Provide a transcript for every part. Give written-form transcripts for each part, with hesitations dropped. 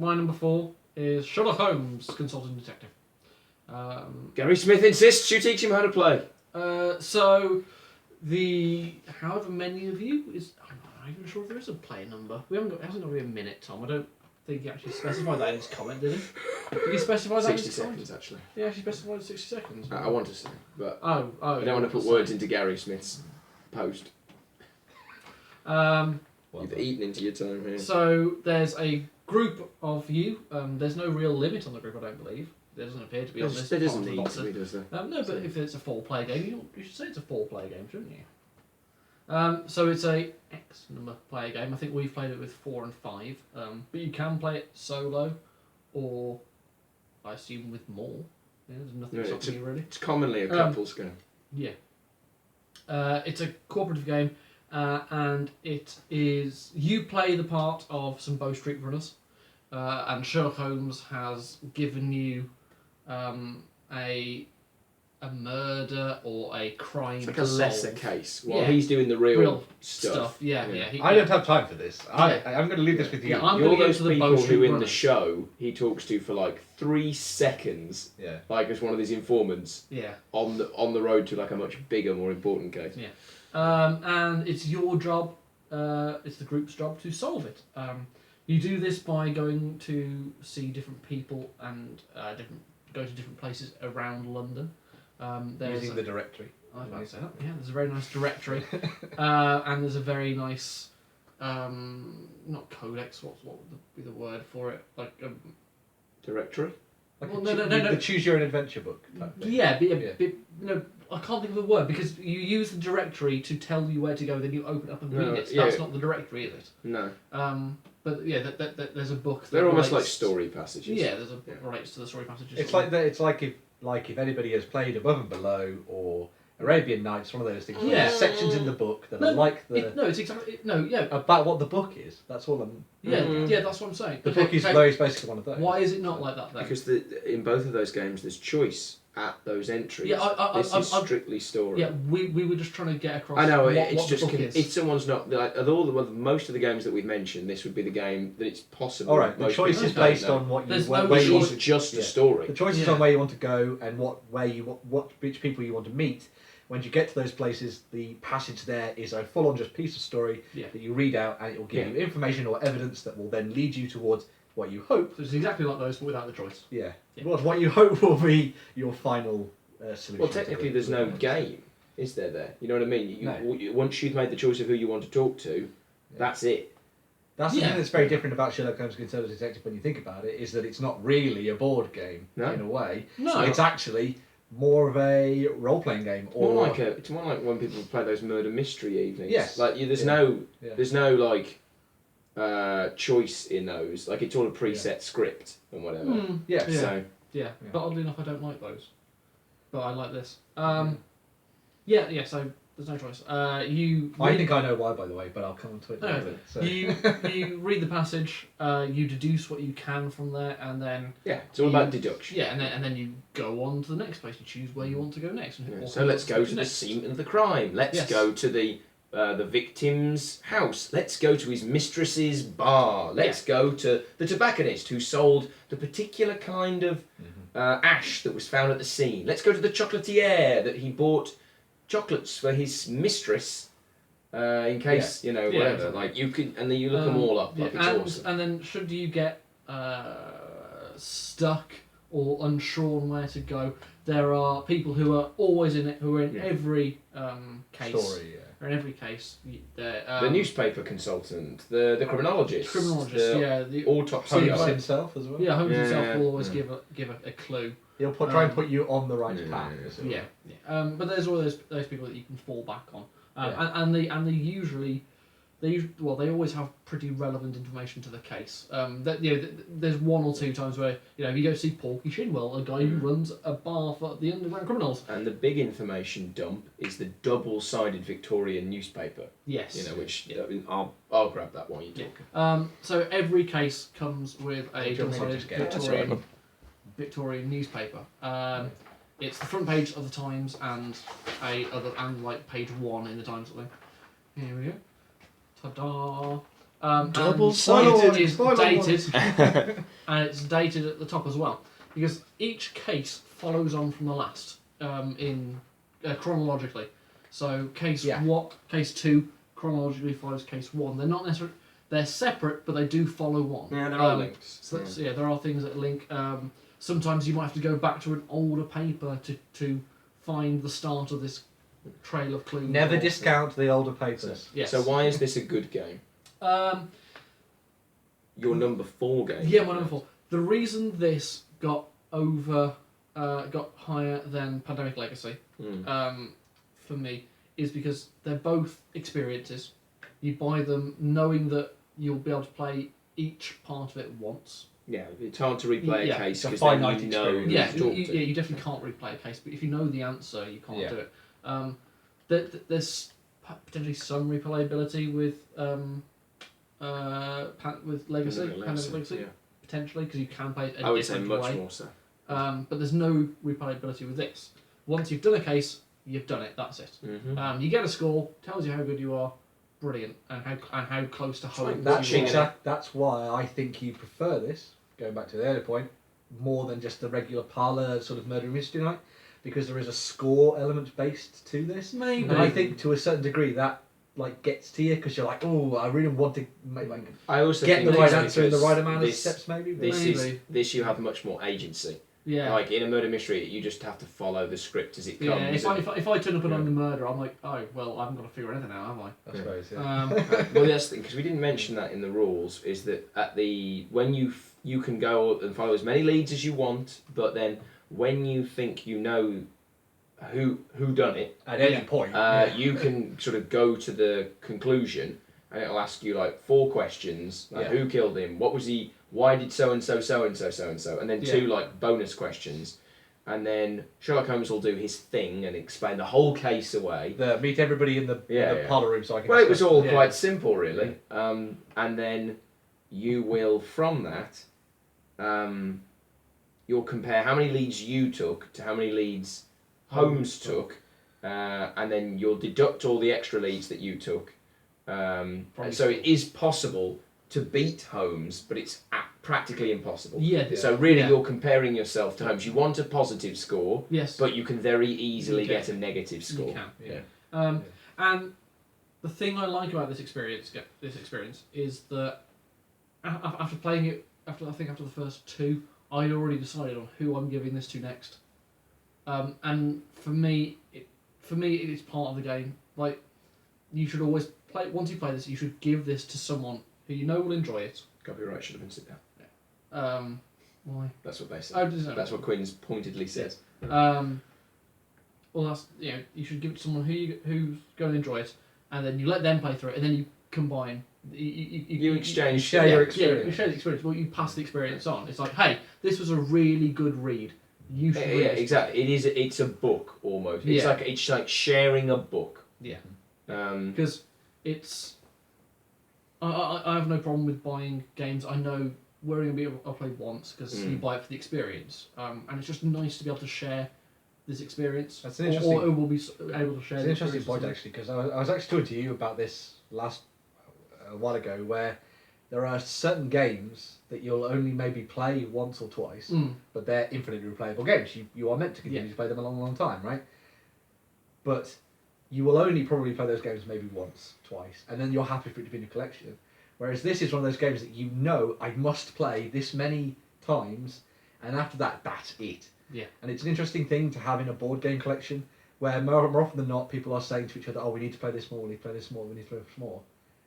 my number 4 is Sherlock Holmes, Consultant Detective. Gary Smith insists you teach him how to play. So, however many of you is... I'm not even sure if there is a play number. It hasn't got to be a minute, Tom. I don't think he actually specified that in his comment, did he? Did he specify that in his 60 comment? seconds, actually. He actually specified 60 seconds. I want to say, but I I don't want to put words into Gary Smith's post. You've eaten into your time here. So there's a group of you. There's no real limit on the group, I don't believe. There doesn't appear to be on this. There doesn't need to be, does there? No, but if it's a 4-player game, you should say it's a 4-player game, shouldn't you? So it's a X number player game. I think we've played it with 4 and 5. But you can play it solo, or I assume with more. Yeah, there's nothing stopping you really. It's commonly a couples game. Yeah. It's a cooperative game, and it is you play the part of some Bow Street runners, and Sherlock Holmes has given you a murder or a crime. It's like to a lesser solve. case while he's doing the real stuff. Yeah. I don't have time for this. I'm going to leave this with you. Yeah, I'm You're gonna those get to the people Bow who Street in the runners. show he talks to for like 3 seconds, like as one of these informants, on the road to like a much bigger, more important case. Yeah, and it's your job. It's the group's job to solve it. You do this by going to see different people and go to different places around London. Using the directory. I was about to say that. Yeah, there's a very nice directory, and there's a very nice, not codex. What would be the word for it? Like directory. Like well, the Choose Your Own Adventure book type thing. Yeah, I can't think of the word because you use the directory to tell you where to go. Then you open it up and read it. That's not the directory, is it? No. But yeah, there's a book. They're almost like story passages. Yeah, there's a book relates to the story passages. It's like if anybody has played Above and Below or Arabian Nights, one of those things. Yeah. There's sections in the book that are like it's exactly about what the book is. That's all I'm. Yeah, that's what I'm saying. The book is basically one of those. Why is it not like that then? Because in both of those games, there's choice at those entries. Yeah, this is strictly story. Yeah, we were just trying to get across. I know what it's the just book is. if someone's not like most of the games that we've mentioned, this would be the game that it's possible. All right, the choice is based on what you. It's just a story. The choice is on where you want to go and which people you want to meet. When you get to those places, the passage there is a full-on just piece of story that you read out, and it will give you information or evidence that will then lead you towards what you hope. So it's exactly like those, but without the choice. Yeah. Well, what you hope will be your final solution. Well, technically, there's no game, is there? There, you know what I mean. Once you've made the choice of who you want to talk to, that's it. That's the thing that's very different about Sherlock Holmes Consultant Detective when you think about it, is that it's not really a board game in a way. No. It's actually more of a role-playing game. It's more like when people play those murder mystery evenings. Yes. Like there's no like choice in those. Like it's all a preset script and whatever. So but oddly enough, I don't like those. But I like this. So there's no choice. I think I know why, by the way, but I'll come on to it later. So. You read the passage, you deduce what you can from there, and then it's all about deduction. Yeah, and then you go on to the next place. You choose where you want to go next. So let's go to the scene of the crime. Let's go to the victim's house. Let's go to his mistress's bar. Let's go to the tobacconist who sold the particular kind of ash that was found at the scene. Let's go to the chocolatier that he bought chocolates for his mistress in case whatever. Exactly. Like you could, and then you look them all up. Like it's awesome. And then should you get stuck or unsure on where to go, there are people who are always in it, who are in every case. Story, Or in every case, the newspaper consultant, the criminologist, the Holmes himself as well. Yeah, Holmes himself will always give a clue. He'll try and put you on the right path. But there's all those people that you can fall back on, and they usually. They always have pretty relevant information to the case. There's one or two times where you go see Porky Shinwell, a guy who runs a bar for the underground criminals. And the big information dump is the double-sided Victorian newspaper. Yes. Which I'll grab that while you talk. So every case comes with a double-sided Victorian newspaper. It's the front page of the Times and like page 1 in the Times. Here we go. Ta-da! Double-sided. It is dated, and it's dated at the top as well, because each case follows on from the last in chronologically. So case 2 chronologically follows case 1. They're not necessarily, they're separate, but they do follow one. Yeah, they're all links. So there are things that link. Sometimes you might have to go back to an older paper to find the start of this trail of clues. Never discount the older papers. Yes. So why is this a good game? Your number 4 game. Yeah, my number 4. The reason this got higher than Pandemic Legacy, for me, is because they're both experiences. You buy them knowing that you'll be able to play each part of it once. Yeah, it's hard to replay a case it's a because finite then you know who Yeah, to talk to. you definitely can't replay a case, but if you know the answer, you can't do it. There's potentially some replayability with Legacy, Pandemic Legacy, potentially, because you can play it a I would say different much way. more so. But there's no replayability with this. Once you've done a case, you've done it. That's it. Mm-hmm. You get a score, tells you how good you are, brilliant, and how close to home. That's why I think you prefer this. Going back to the earlier point, more than just the regular parlour sort of murder mystery night, because there is a score element based to this. Maybe. And I think to a certain degree that gets to you because you're like, oh, I really want to I also get think the right answer in the right amount of this, steps, maybe. This you have much more agency. Yeah. Like in a murder mystery, you just have to follow the script as it comes. Yeah, if I turn up and I'm the murderer, I'm like, oh, well, I haven't got to figure anything out, have I? I suppose, well, that's the thing, because we didn't mention that in the rules, is that when you can go and follow as many leads as you want, but then when you think you know who done it at any point, you can sort of go to the conclusion, and it'll ask you 4 questions, who killed him, what was he, why did so and so, and then 2 bonus questions, and then Sherlock Holmes will do his thing and explain the whole case away. Meet everybody in the parlour room so I can. Well, it was all quite simple, really, and then you will from that, you'll compare how many leads you took to how many leads Holmes took, and then you'll deduct all the extra leads that you took. So it is possible to beat Holmes, but it's practically impossible. So really, you're comparing yourself to Holmes. You want a positive score, but you can very easily get a negative score. You can. And the thing I like about this experience is that after playing it, after the first 2, I'd already decided on who I'm giving this to next. And for me, it is part of the game. You should always play. Once you play this, you should give this to someone who you know will enjoy it. Copyright should have been sit down. Why? That's what they say. Oh, that's what Quinn's pointedly says. Well, you should give it to someone who's going to enjoy it, and then you let them play through it, and then you combine. You exchange. You share your experience. Yeah, you share the experience. Well, you pass the experience on. It's like, hey, this was a really good read. You should read it. Exactly. It's a book almost. It's like sharing a book. Yeah. Because it's. I have no problem with buying games. I know we're going to be able to play once because you buy it for the experience, and it's just nice to be able to share this experience. That's an interesting. Or we'll be able to share. It's an interesting point actually, because I was actually talking to you about this a while ago, where there are certain games that you'll only maybe play once or twice, but they're infinitely replayable games. You are meant to continue to play them a long, long time, right? But you will only probably play those games maybe once, twice, and then you're happy for it to be in your collection. Whereas this is one of those games that you know I must play this many times, and after that, that's it. Yeah. And it's an interesting thing to have in a board game collection, where more often than not, people are saying to each other, oh, we need to play this more, we need to play this more, we need to play this more.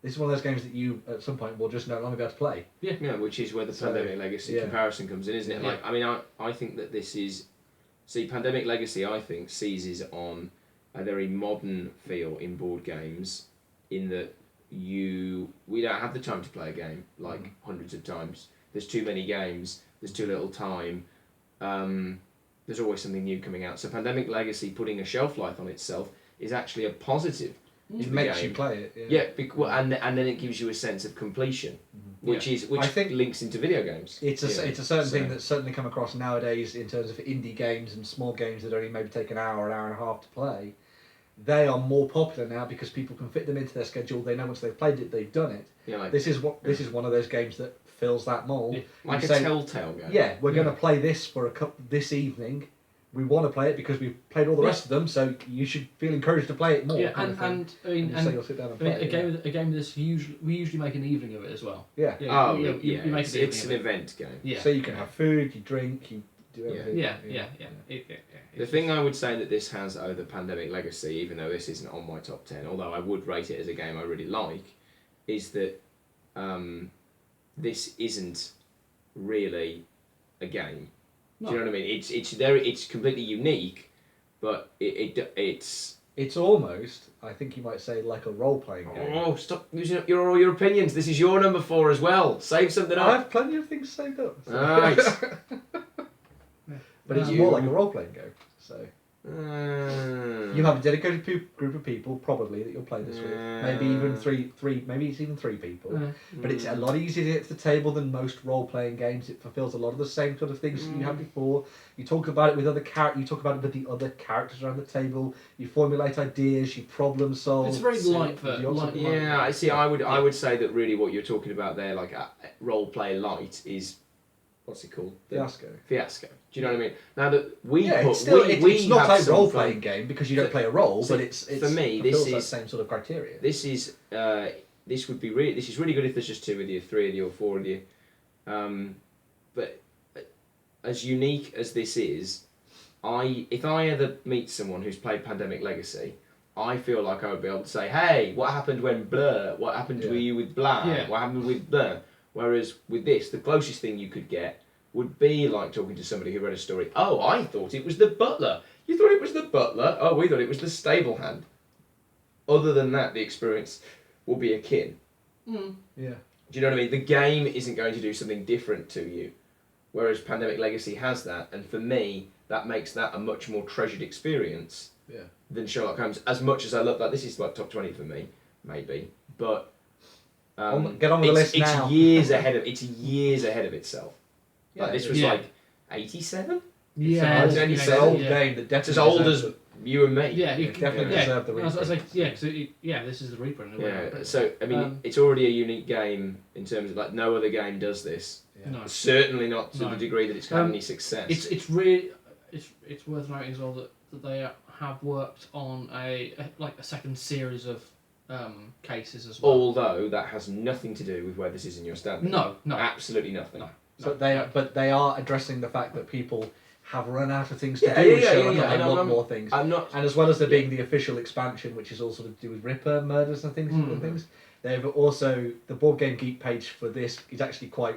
This is one of those games that you, at some point, will just no longer be able to play. Yeah, which is where the Pandemic Legacy comparison comes in, isn't it? I think that this is... See, Pandemic Legacy, I think, seizes on a very modern feel in board games, in that we don't have the time to play a game hundreds of times. There's too many games. There's too little time. There's always something new coming out. So Pandemic Legacy putting a shelf life on itself is actually a positive. It makes you play it. And then it gives you a sense of completion, which I think links into video games. It's a certain thing that's certainly come across nowadays in terms of indie games and small games that only maybe take an hour and a half to play. they are more popular now because people can fit them into their schedule. They know once they've played it, they've done it. Yeah, like, This is one of those games that fills that mold. Yeah. like You a say, Telltale game. yeah, we're going to play this for this evening. We want to play it because we've played all the rest of them, so you should feel encouraged to play it more. Yeah, kind of thing. and I mean, you say you'll sit down and play it. a game of this we usually make an evening of it as well. Yeah. You make It's an event game. Yeah. So you can have food, you drink, you do everything. Yeah. The thing I would say that this has over Pandemic Legacy, even though this isn't on my top 10, although I would rate it as a game I really like, is that this isn't really a game. No. Do you know what I mean? It's completely unique, but it's. It's almost, I think you might say, like a role-playing game. Oh, stop using up all your opinions. This is your number 4 as well. Save something I up. have plenty of things saved up. So. Right. But it's more like a role-playing game. So Mm. you have a dedicated group of people, probably, that you'll play this with. Maybe even three. Maybe it's even 3 people. But it's a lot easier to get to the table than most role-playing games. It fulfills a lot of the same sort of things you had before. You talk about it with other You talk about it with the other characters around the table. You formulate ideas. You problem solve. It's very light for Yeah, I see. I would say that really what you're talking about there, like role play light, is what's it called? Fiasco. Fiasco. Do you know what I mean? Now that it's not have a role-playing game because you don't play a role, so but it's for me this this is that same sort of criteria. This is this would be really good if there's just 2 of you, 3 of you, or 4 of you. But as unique as this is, if I ever meet someone who's played Pandemic Legacy, I feel like I would be able to say, hey, what happened when blah? What happened to you with blah? Yeah. What happened with blah? Whereas with this, the closest thing you could get would be like talking to somebody who read a story. Oh, I thought it was the butler. You thought it was the butler? Oh, we thought it was the stable hand. Other than that, the experience will be akin. Mm. Yeah. Do you know what I mean? The game isn't going to do something different to you. Whereas Pandemic Legacy has that, and for me, that makes that a much more treasured experience than Sherlock Holmes. As much as I love that, this is like top 20 for me, maybe. But get on with the list now. It's years ahead of itself. Yeah, like this was like 87. Yeah, it's an old game that definitely as old as you and me. Yeah, you definitely deserve the reprint. reprint. This is the reprint. Yeah, so I mean, it's already a unique game in terms of like no other game does this. Yeah. No. Certainly not to the degree that it's had any success. It's really it's worth noting as well that they have worked on a second series of cases as well. Although that has nothing to do with where this is in your standing. No, Absolutely nothing. No. So they are addressing the fact that people have run out of things to do. And want more things. I'm not. And as well as there being the official expansion, which is all sort of to do with Ripper murders and things, they've also the Board Game Geek page for this is actually quite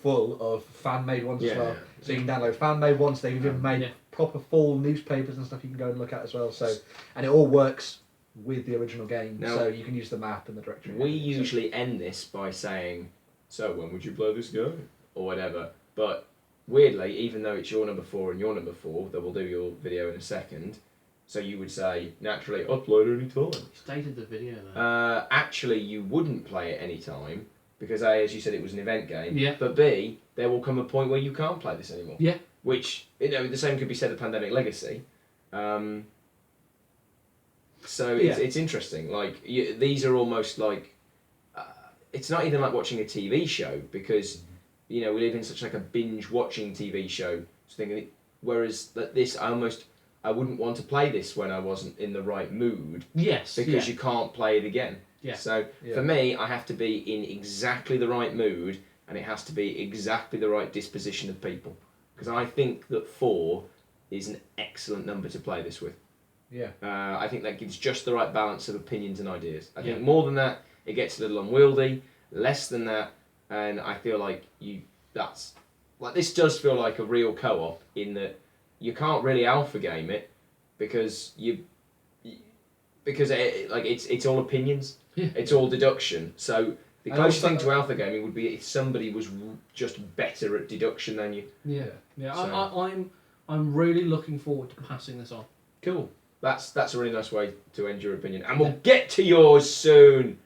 full of fan-made ones as well. So you can download fan-made ones. They've even made proper full newspapers and stuff you can go and look at as well. So and it all works with the original game. Now, so you can use the map and the directory. We usually end this by saying, "So when would you play this game?" or whatever. But weirdly, even though it's your number 4 and your number 4, that we'll do your video in a second. So you would say, naturally, I'd play it any time. You stated the video though. Actually, you wouldn't play it any time because A, as you said, it was an event game. Yeah. But B, there will come a point where you can't play this anymore. Yeah. Which, the same could be said of Pandemic Legacy. So it's interesting. Like these are almost like it's not even like watching a TV show because we live in such like a binge watching TV show thing. Whereas this, I wouldn't want to play this when I wasn't in the right mood. Yes. Because you can't play it again. Yeah. So for me, I have to be in exactly the right mood, and it has to be exactly the right disposition of people. Because I think that 4 is an excellent number to play this with. Yeah. I think that gives just the right balance of opinions and ideas. I think more than that, it gets a little unwieldy. Less than that, and I feel like this does feel like a real co-op in that you can't really alpha game it because it's all opinions. Yeah. It's all deduction. So the closest thing to alpha gaming would be if somebody was just better at deduction than you. Yeah. Yeah. So. I'm really looking forward to passing this on. Cool. That's a really nice way to end your opinion, and we'll get to yours soon.